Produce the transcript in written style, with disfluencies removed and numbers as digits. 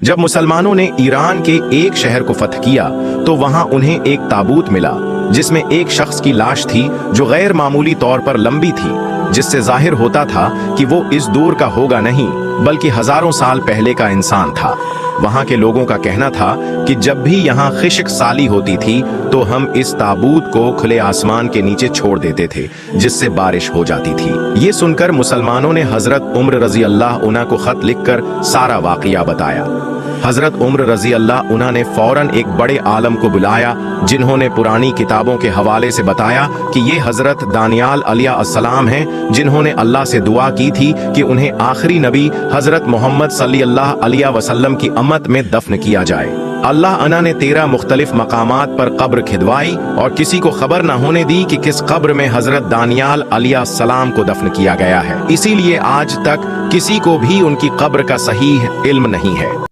जब मुसलमानों ने ईरान के एक शहर को फतह किया तो वहां उन्हें एक ताबूत मिला जिसमें एक शख्स की लाश थी जो गैर मामूली तौर पर लंबी थी, जिससे जाहिर होता था कि वो इस दूर का होगा नहीं बल्कि हजारों साल पहले का इंसान था। वहां के लोगों का कहना था कि जब भी यहाँ खिशक साली होती थी तो हम इस ताबूत को खुले आसमान के नीचे छोड़ देते थे जिससे बारिश हो जाती थी। ये सुनकर मुसलमानों ने हजरत उम्र रजी अल्लाह उन्हा को खत लिखकर सारा वाकया बताया। हजरत उम्र रजी अल्लाह उन्हा ने फौरन एक बड़े आलम को बुलाया जिन्होंने पुरानी किताबों के हवाले से बताया कि ये हजरत दानियाल अलैहिस्सलाम हैं जिन्होंने अल्लाह से दुआ की थी कि उन्हें आखिरी नबी हजरत मोहम्मद सल्लल्लाहु अलैहि वसल्लम की अम्मत में दफन किया जाए। अल्लाह अना ने 13 मुख्तलिफ मकामात पर कब्र खिदवाई और किसी को खबर न होने दी कि किस कब्र में हजरत दानियाल अलैहिस्सलाम को दफन किया गया है। इसीलिए आज तक किसी को भी उनकी कब्र का सही इल्म नहीं है।